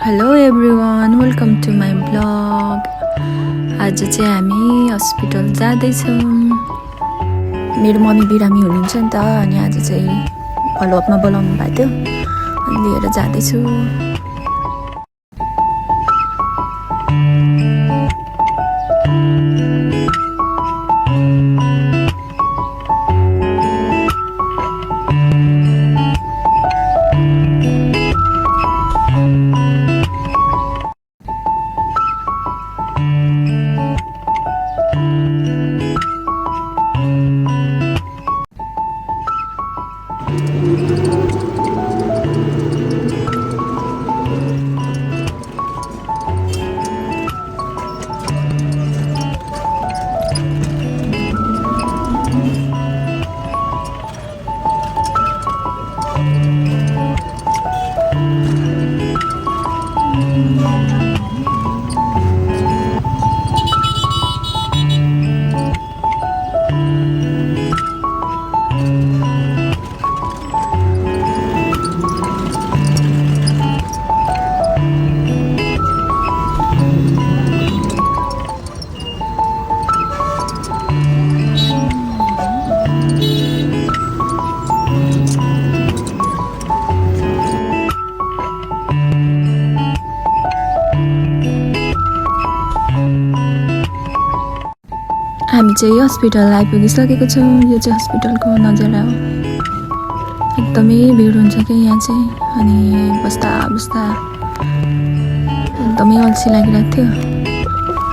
Hello everyone, welcome to my blog. आज चाहिँ हामी हस्पिटल जाँदैछौँ। मेरो मम्मी बिरामी हुनुहुन्छ नि त, अनि आज चाहिँ फलोअपमा बोलाउनु भएको थियो, अनि लिएर जाँदैछु। हामी चाहिँ हस्पिटल आइपुगिसकेको छौँ। यो चाहिँ हस्पिटलको नजारा हो। एकदमै भिड हुन्छ क्या यहाँ चाहिँ, अनि बस्दा बस्दा एकदमै अल्छी लागिरहेको थियो।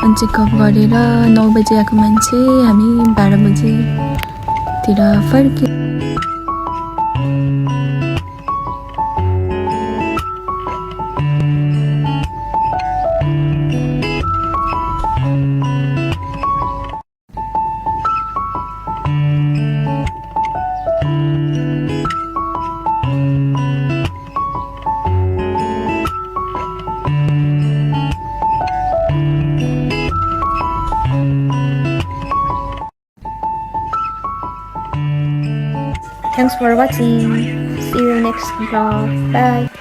अनि चेकअप गरेर 9 बजी आएको मान्छे हामी 12 बजीतिर फर्क्यौँ। Thanks for watching. See you next vlog. Bye.